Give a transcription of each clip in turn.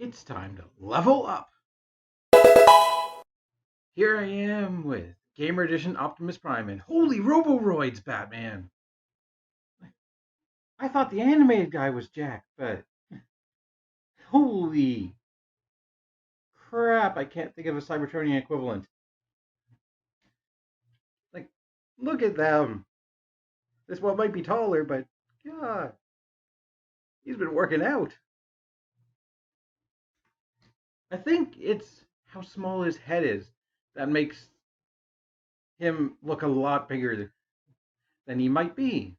It's time to level up. Here I am with Gamer Edition Optimus Prime and holy Roboroids, Batman. I thought the animated guy was Jack, but holy crap, I can't think of a Cybertronian equivalent. Like, look at them. This one might be taller, but God, he's been working out. I think it's how small his head is that makes him look a lot bigger than he might be.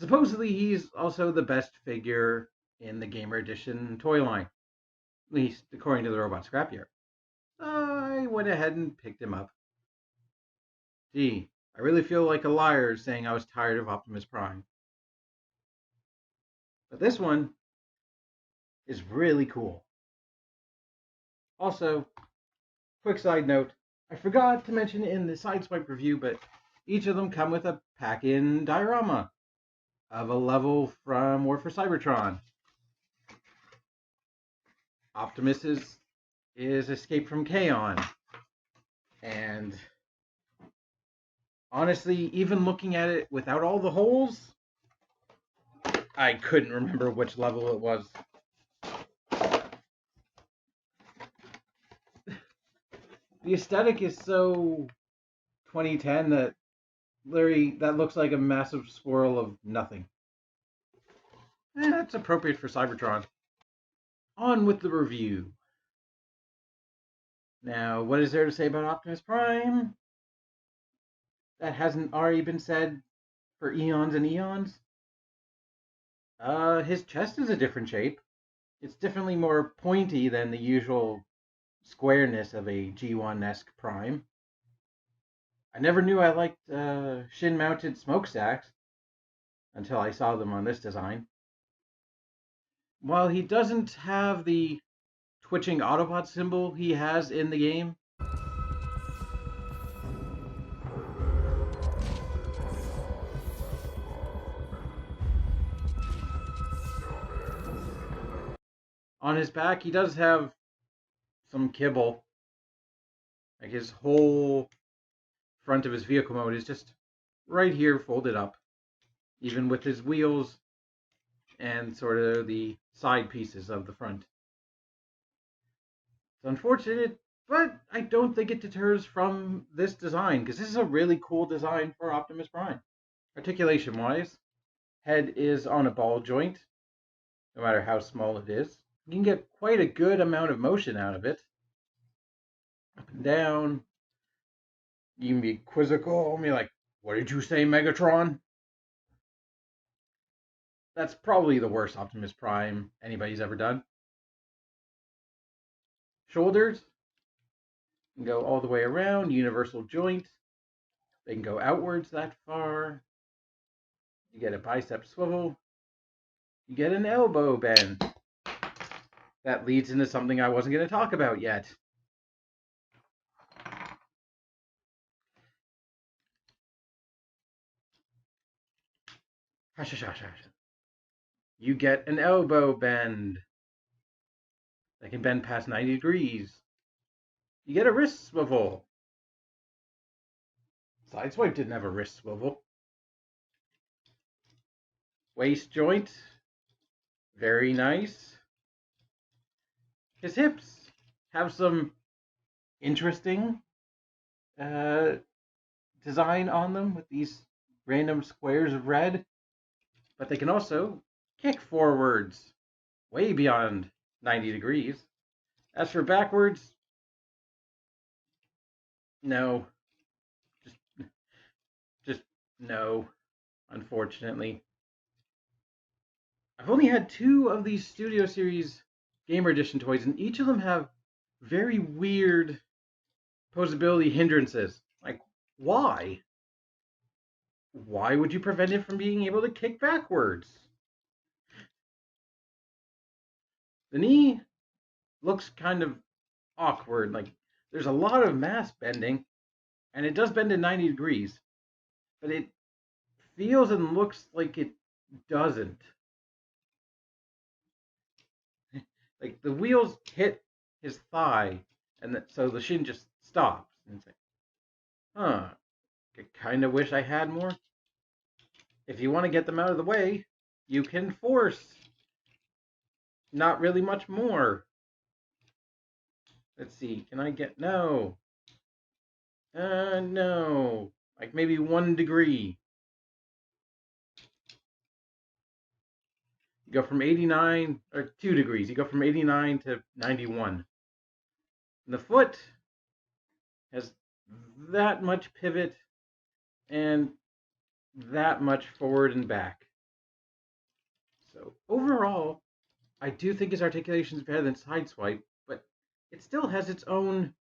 Supposedly, he's also the best figure in the Gamer Edition toy line, at least according to the Robot Scrapyard. I went ahead and picked him up. Gee, I really feel like a liar saying I was tired of Optimus Prime. But this one is really cool. Also, quick side note, I forgot to mention in the Sideswipe review, but each of them come with a pack-in diorama of a level from War for Cybertron. Optimus is Escape from Kaon. And honestly, even looking at it without all the holes, I couldn't remember which level it was. The aesthetic is so 2010 that Larry, that looks like a massive swirl of nothing. That's appropriate for Cybertron. On with the review. Now, what is there to say about Optimus Prime that hasn't already been said for eons and eons? His chest is a different shape. It's definitely more pointy than the usual squareness of a G1-esque Prime. I never knew I liked shin-mounted smokestacks until I saw them on this design. While he doesn't have the twitching Autobot symbol he has in the game, on his back he does have some kibble. Like his whole front of his vehicle mode is just right here folded up, even with his wheels and sort of the side pieces of the front. It's unfortunate, but I don't think it deters from this design, because this is a really cool design for Optimus Prime. Articulation-wise, head is on a ball joint, no matter how small it is. You can get quite a good amount of motion out of it. Up and down. You can be quizzical and be like, what did you say, Megatron? That's probably the worst Optimus Prime anybody's ever done. Shoulders can go all the way around, universal joint. They can go outwards that far. You get a bicep swivel. You get an elbow bend. That leads into something I wasn't going to talk about yet. You get an elbow bend that can bend past 90 degrees. You get a wrist swivel. Sideswipe didn't have a wrist swivel. Waist joint, very nice. His hips have some interesting design on them with these random squares of red, but they can also kick forwards way beyond 90 degrees. As for backwards, no. Just no, unfortunately. I've only had 2 of these Studio Series Gamer Edition toys, and each of them have very weird posability hindrances. Like, why? Why would you prevent it from being able to kick backwards? The knee looks kind of awkward. Like, there's a lot of mass bending, and it does bend at 90 degrees, but it feels and looks like it doesn't. Like, the wheels hit his thigh, and so the shin just stops. And it's like, huh, I kind of wish I had more. If you want to get them out of the way, you can force not really much more. Let's see, can I get, no. No. Like maybe 1 degree. You go from 89, or 2 degrees. You go from 89 to 91. And the foot has that much pivot and that much forward and back. So overall, I do think his articulation is better than Sideswipe, but it still has its own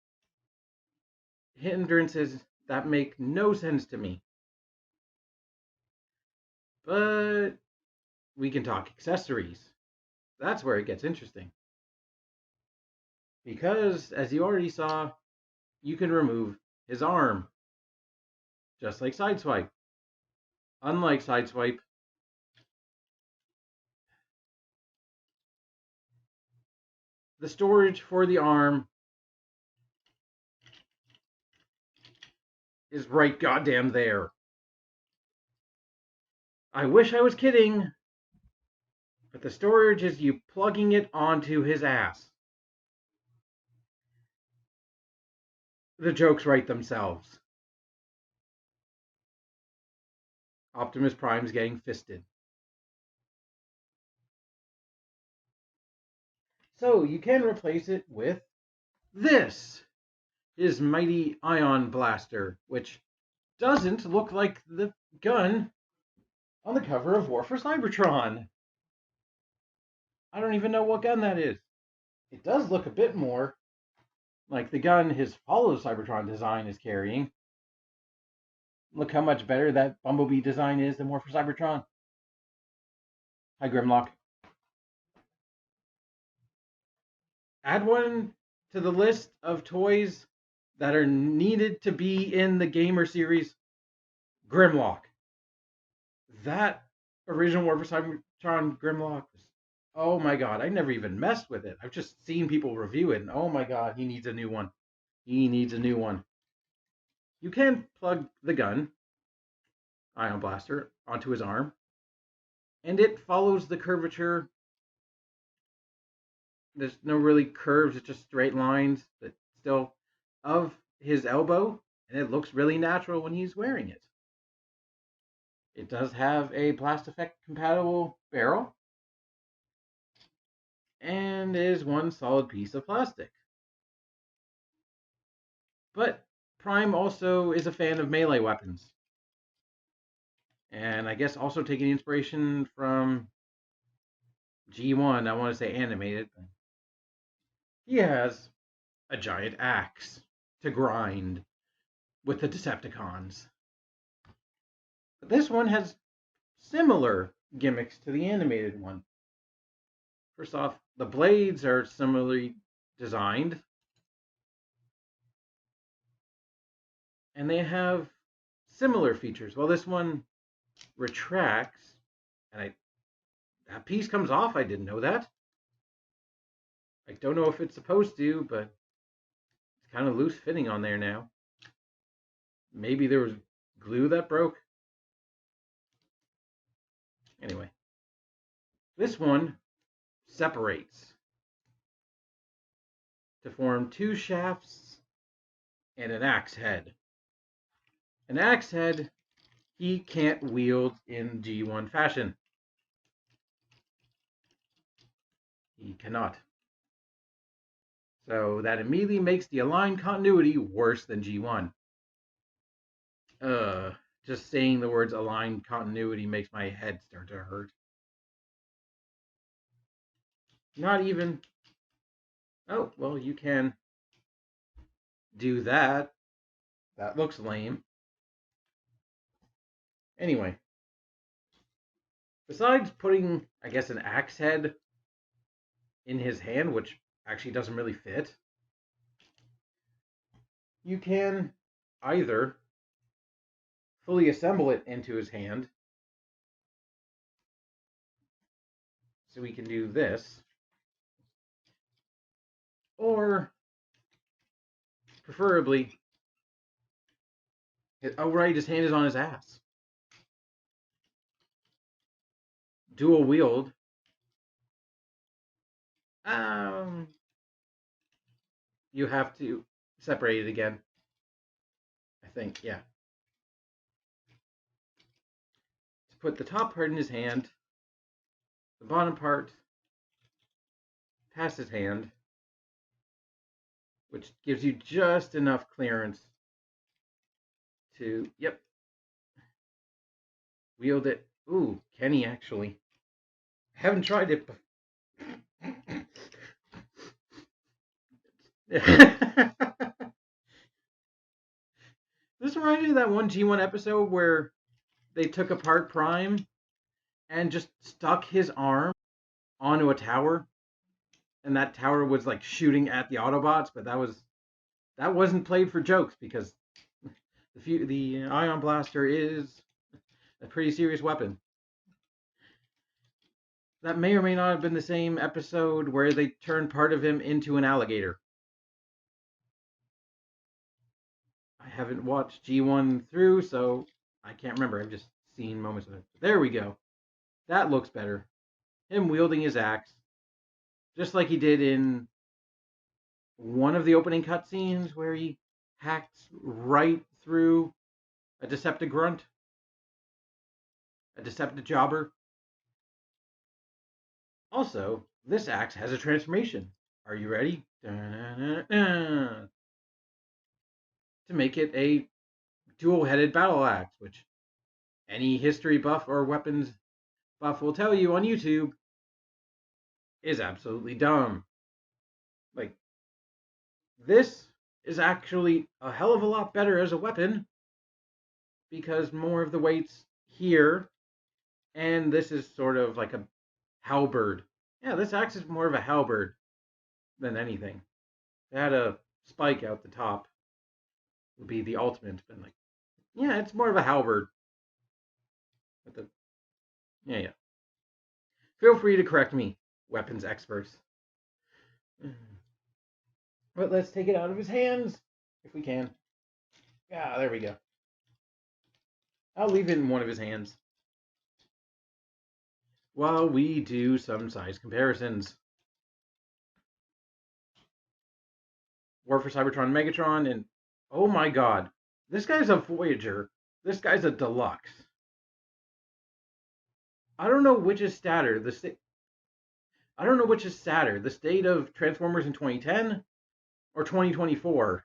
hindrances that make no sense to me. But we can talk accessories. That's where it gets interesting. Because, as you already saw, you can remove his arm. Just like Sideswipe. Unlike Sideswipe, the storage for the arm is right goddamn there. I wish I was kidding, but the storage is you plugging it onto his ass. The jokes write themselves. Optimus Prime's getting fisted. So you can replace it with this. His mighty ion blaster, which doesn't look like the gun on the cover of War for Cybertron. I don't even know what gun that is. It does look a bit more like the gun his Follow Cybertron design is carrying. Look how much better that Bumblebee design is than War for Cybertron. Hi, Grimlock. Add one to the list of toys that are needed to be in the Gamer series. Grimlock. That original War for Cybertron Grimlock was, oh my god, I never even messed with it. I've just seen people review it, and oh my god, he needs a new one. He needs a new one. You can plug the gun, Ion Blaster, onto his arm, and it follows the curvature. There's no really curves, it's just straight lines, but still of his elbow, and it looks really natural when he's wearing it. It does have a Blast Effect compatible barrel, and is one solid piece of plastic. But Prime also is a fan of melee weapons. And I guess also taking inspiration from G1, I want to say animated. But he has a giant axe to grind with the Decepticons. But this one has similar gimmicks to the animated one. First off, the blades are similarly designed. And they have similar features. Well, this one retracts, and that piece comes off. I didn't know that. I don't know if it's supposed to, but it's kind of loose fitting on there now. Maybe there was glue that broke. Anyway, this one separates to form 2 shafts and an axe head. An axe head he can't wield in G1 fashion. He cannot. So that immediately makes the aligned continuity worse than G1. Just saying the words aligned continuity makes my head start to hurt. Not even. Oh, well, you can do that. That looks lame. Anyway, besides putting, I guess, an axe head in his hand, which actually doesn't really fit, you can either fully assemble it into his hand. So we can do this. Or, preferably, oh right, his hand is on his ass. Dual wield. You have to separate it again. I think, yeah. To put the top part in his hand, the bottom part past his hand, which gives you just enough clearance to, yep, wield it. Ooh, can he actually? I haven't tried it before. This reminds me of that one G1 episode where they took apart Prime and just stuck his arm onto a tower, and that tower was like shooting at the Autobots, but that wasn't played for jokes because the Ion Blaster is a pretty serious weapon. That may or may not have been the same episode where they turned part of him into an alligator. I haven't watched G1 through, so I can't remember. I've just seen moments of it. There we go. That looks better. Him wielding his axe, just like he did in one of the opening cutscenes where he hacks right through a Decepticrunt, a Decepticjobber. Also, this axe has a transformation. Are you ready? To make it a dual-headed battle axe, which any history buff or weapons buff will tell you on YouTube is absolutely dumb. Like, this is actually a hell of a lot better as a weapon because more of the weight's here, and this is sort of like a halberd. Yeah, this axe is more of a halberd than anything. It had a spike out the top. Would be the ultimate, but like, yeah, it's more of a halberd. But yeah. Feel free to correct me, weapons experts. But let's take it out of his hands if we can. Yeah, there we go. I'll leave it in one of his hands while we do some size comparisons. War for Cybertron Megatron, and oh my god, this guy's a Voyager. This guy's a deluxe. I don't know which is sadder. I don't know which is sadder, the state of Transformers in 2010 or 2024,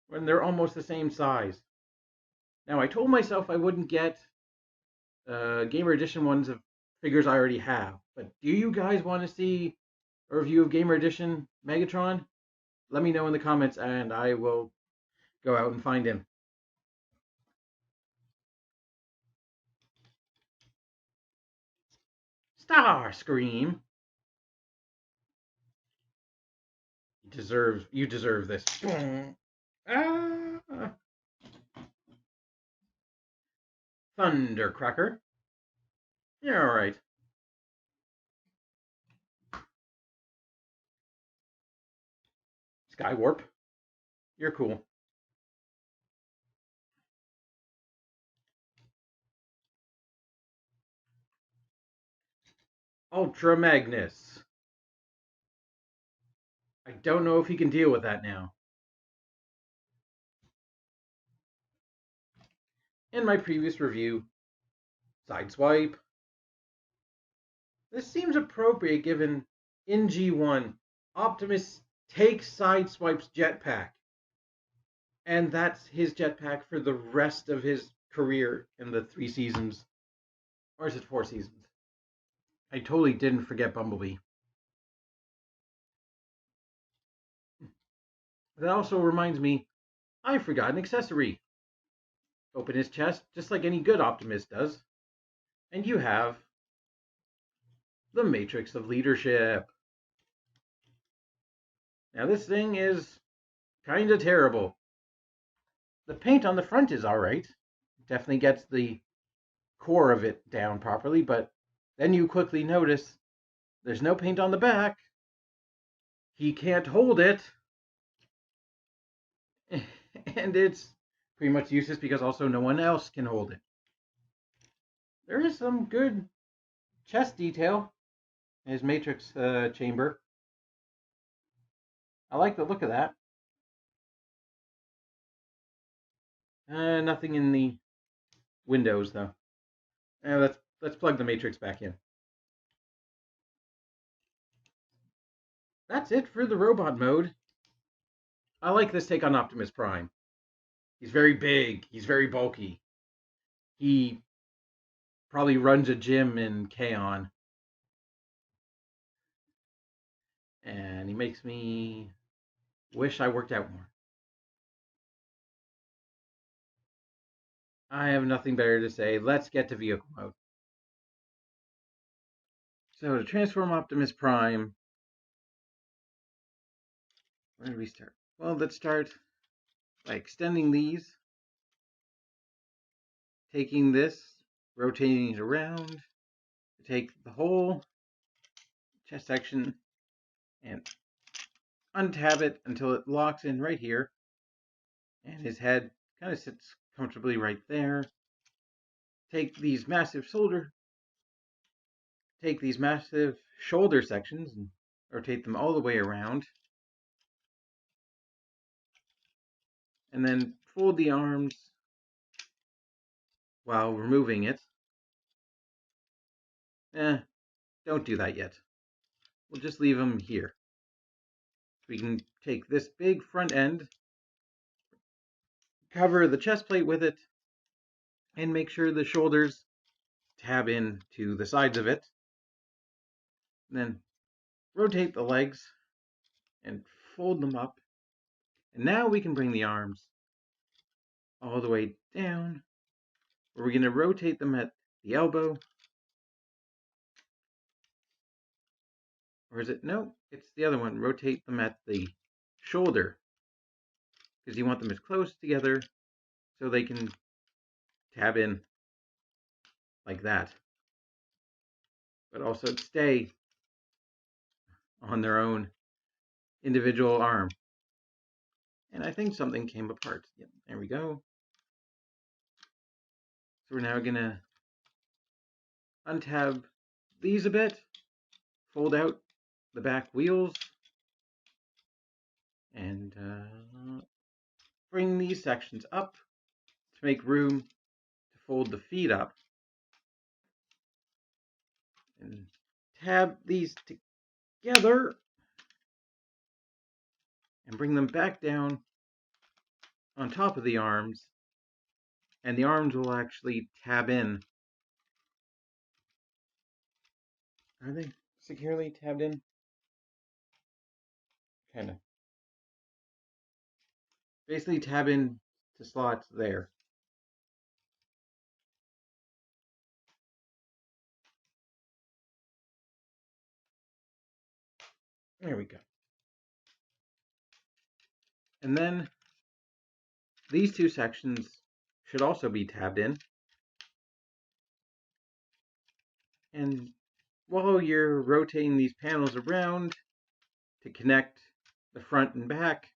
when they're almost the same size. Now, I told myself I wouldn't get Gamer Edition ones of figures I already have, but do you guys want to see a review of Gamer Edition Megatron? Let me know in the comments, and I will go out and find him. Starscream. You deserve this. Ah. Thundercracker. You're alright. Skywarp. You're cool. Ultra Magnus. I don't know if he can deal with that now. In my previous review, Sideswipe. This seems appropriate given in G1, Optimus takes Sideswipe's jetpack, and that's his jetpack for the rest of his career in the 3 seasons. Or is it 4 seasons? I totally didn't forget Bumblebee. That also reminds me, I forgot an accessory. Open his chest, just like any good Optimus does, and you have the Matrix of Leadership. Now this thing is kinda terrible. The paint on the front is alright. Definitely gets the core of it down properly, but then you quickly notice there's no paint on the back. he can't hold it, and it's pretty much useless because also no one else can hold it. There is some good chest detail in his Matrix chamber. I like the look of that. Nothing in the windows though. Let's plug the Matrix back in. That's it for the robot mode. I like this take on Optimus Prime. He's very big. He's very bulky. He probably runs a gym in Kaon. And he makes me wish I worked out more. I have nothing better to say. Let's get to vehicle mode. So to transform Optimus Prime, where do we start? Well, let's start by extending these, taking this, rotating it around, take the whole chest section and untab it until it locks in right here, and his head kind of sits comfortably right there. Take these massive shoulder sections and rotate them all the way around, and then fold the arms while removing it. Don't do that yet. We'll just leave them here. We can take this big front end, cover the chest plate with it, and make sure the shoulders tab in to the sides of it. And then rotate the legs and fold them up. And now we can bring the arms all the way down, where we're going to rotate them at the elbow. Or is it? No, it's the other one. Rotate them at the shoulder, because you want them as close together so they can tab in like that, but also stay on their own individual arm. And I think something came apart. Yep, there we go. So we're now going to untab these a bit, fold out the back wheels, and bring these sections up to make room to fold the feet up. And tab these together and bring them back down on top of the arms, and the arms will actually tab in. Are they securely tabbed in? Kind of. Basically tab in to slots there. There we go. And then these two sections should also be tabbed in. And while you're rotating these panels around to connect the front and back,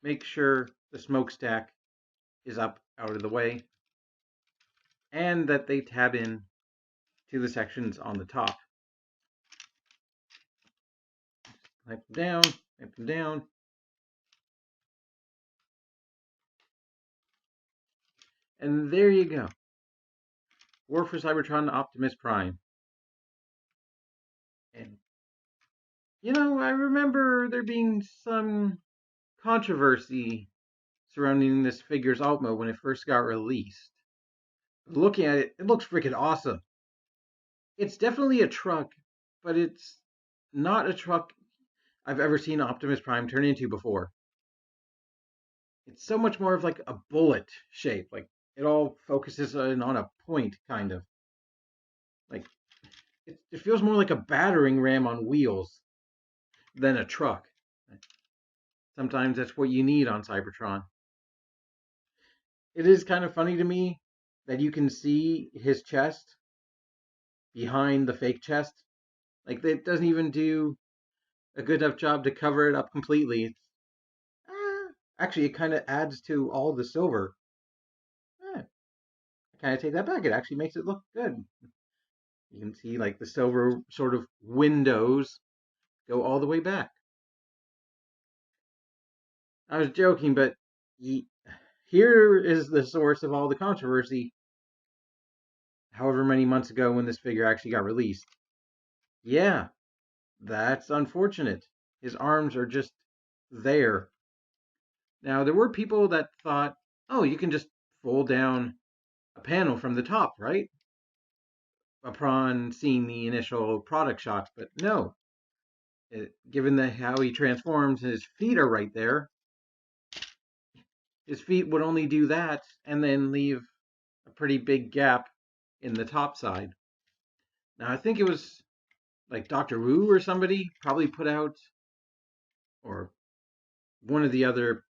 make sure the smokestack is up out of the way and that they tab in to the sections on the top. Clamp them down, clamp them down. And there you go. War for Cybertron Optimus Prime. And, you know, I remember there being some controversy surrounding this figure's alt mode when it first got released. But looking at it, it looks freaking awesome. It's definitely a truck, but it's not a truck I've ever seen Optimus Prime turn into before. It's so much more of like a bullet shape. Like it all focuses on a point, kind of. Like it feels more like a battering ram on wheels than a truck. Sometimes that's what you need on Cybertron. It is kind of funny to me that you can see his chest behind the fake chest. Like it doesn't even do a good enough job to cover it up completely. Actually, it kind of adds to all the silver. I kind of take that back. It actually makes it look good. You can see like the silver sort of windows go all the way back. I was joking, but here is the source of all the controversy. However many months ago when this figure actually got released. Yeah, that's unfortunate. His arms are just there. Now, there were people that thought, oh, you can just fold down a panel from the top, right? Upon seeing the initial product shots, but no. Given how he transforms, his feet are right there. His feet would only do that and then leave a pretty big gap in the top side. Now, I think it was like Dr. Wu or somebody probably put out, or one of the other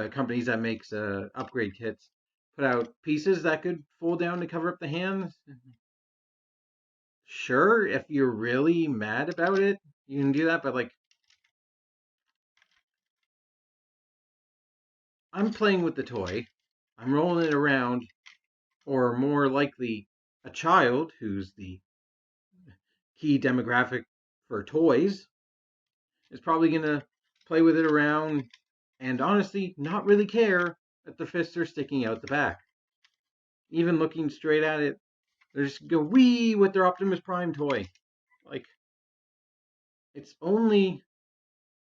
companies that makes upgrade kits, put out pieces that could fold down to cover up the hands. Sure, if you're really mad about it, you can do that, but like, I'm playing with the toy, I'm rolling it around, or more likely, a child who's the key demographic for toys is probably going to play with it around and honestly not really care that the fists are sticking out the back. Even looking straight at it, they're just go wee with their Optimus Prime toy. Like, it's only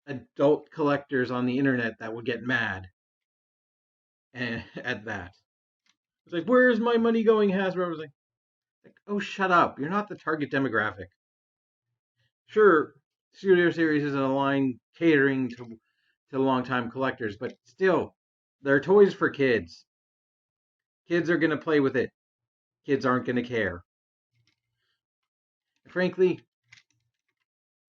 adult collectors on the internet that would get mad at that. It's like, where's my money going, Hasbro? I was like, oh, shut up. You're not the target demographic. Sure, Studio Series is a line catering to longtime collectors, but still, they're toys for kids. Kids are going to play with it. Kids aren't going to care. Frankly,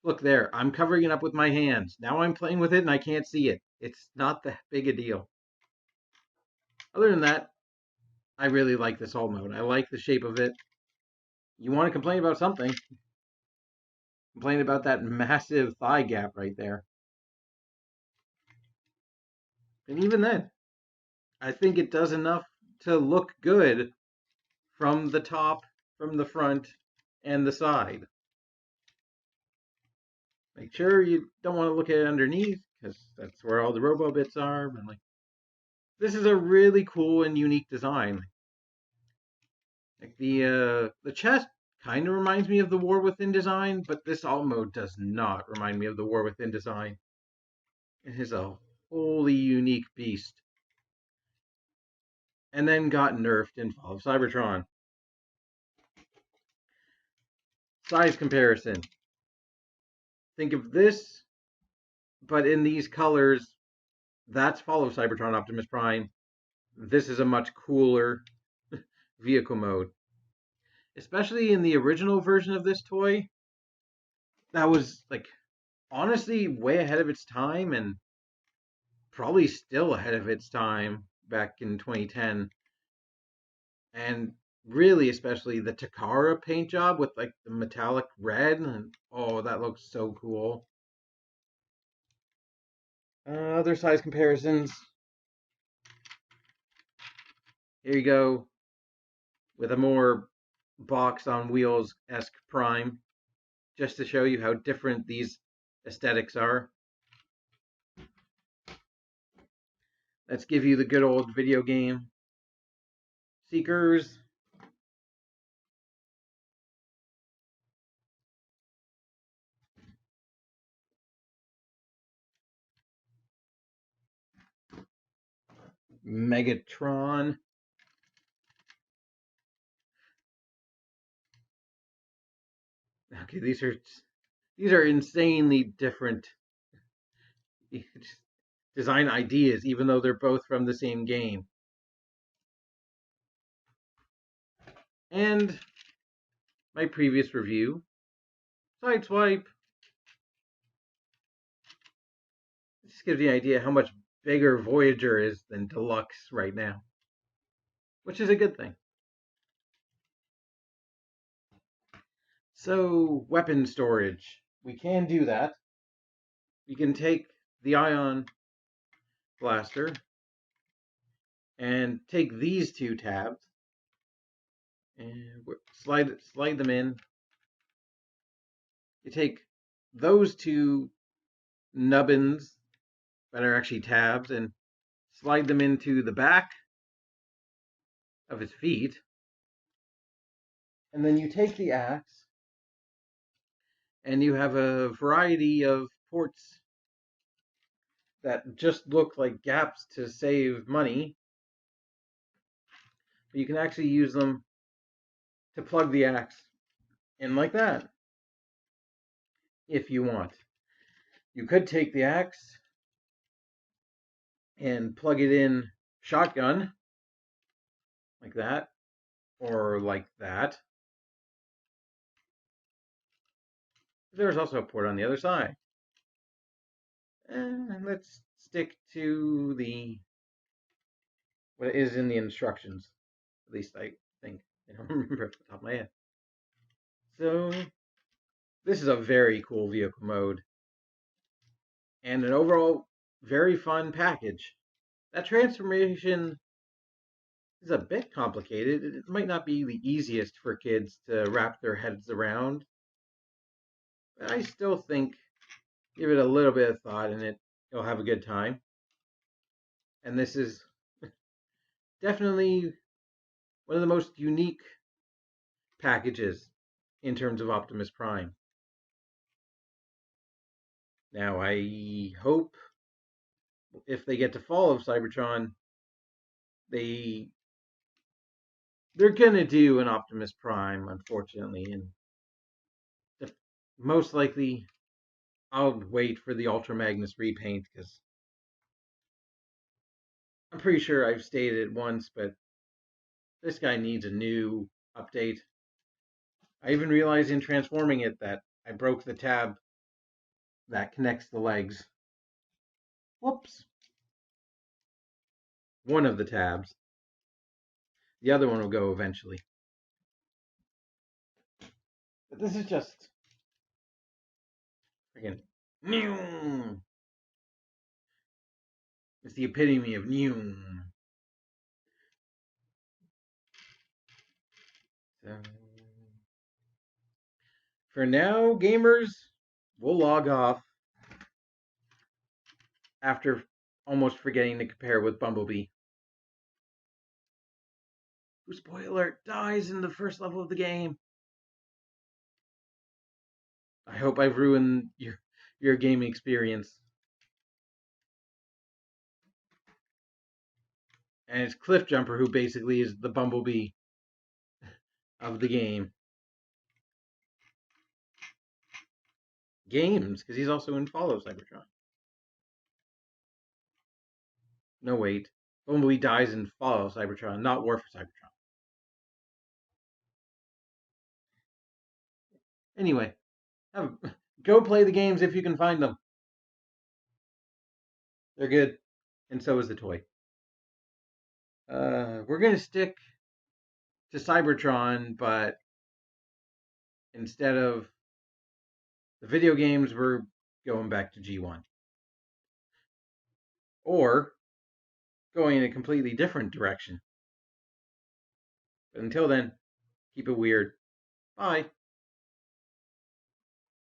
look there. I'm covering it up with my hands. Now I'm playing with it and I can't see it. It's not that big a deal. Other than that, I really like this whole mode. I like the shape of it. You want to complain about something? Complain about that massive thigh gap right there. And even then, I think it does enough to look good from the top, from the front, and the side. Make sure you don't want to look at it underneath, because that's where all the robo bits are. And like, this is a really cool and unique design. Like the chest kind of reminds me of the War Within design, but this alt mode does not remind me of the War Within design. It is a wholly unique beast. And then got nerfed in Fall of Cybertron. Size comparison. Think of this, but in these colors, that's Fall of Cybertron Optimus Prime. This is a much cooler vehicle mode. Especially in the original version of this toy, that was like honestly way ahead of its time and probably still ahead of its time back in 2010. And really, especially the Takara paint job with like the metallic red, and oh, that looks so cool. Other size comparisons. Here you go with a more box on wheels-esque Prime, just to show you how different these aesthetics are. Let's give you the good old video game Seekers. Megatron. Okay, these are insanely different design ideas, even though they're both from the same game. And my previous review, Sideswipe. This gives you an idea how much bigger Voyager is than Deluxe right now, which is a good thing. So, weapon storage. We can do that. you can take the ion blaster and take these two tabs and slide them in. You take those two nubbins that are actually tabs and slide them into the back of his feet. And then you take the axe and you have a variety of ports that just look like gaps to save money. But you can actually use them to plug the axe in like that if you want. You could take the axe and plug it in shotgun like that or like that. There's also a port on the other side. And let's stick to what is in the instructions. At least I think. I don't remember off the top of my head. So this is a very cool vehicle mode. And an overall very fun package. That transformation is a bit complicated. It might not be the easiest for kids to wrap their heads around. But I still think give it a little bit of thought and you'll have a good time. And this is definitely one of the most unique packages in terms of Optimus Prime. Now, I hope if they get to Fall of Cybertron, they're gonna do an Optimus Prime, unfortunately, and most likely I'll wait for the Ultra Magnus repaint because I'm pretty sure I've stated it once, but this guy needs a new update. I even realized in transforming it that I broke the tab that connects the legs. Whoops. One of the tabs. The other one will go eventually. But this is just freaking new. It's the epitome of new. So, for now, gamers, we'll log off after almost forgetting to compare with Bumblebee, who, spoiler alert, dies in the first level of the game. I hope I've ruined your gaming experience. And it's Cliff Jumper who basically is the Bumblebee of the game. Games, because he's also in Fall of Cybertron. No, wait. Bumblebee dies in Fall of Cybertron, not War for Cybertron. Anyway, go play the games if you can find them. They're good. And so is the toy. We're going to stick to Cybertron, but instead of the video games, we're going back to G1. Or going in a completely different direction. But until then, keep it weird. Bye.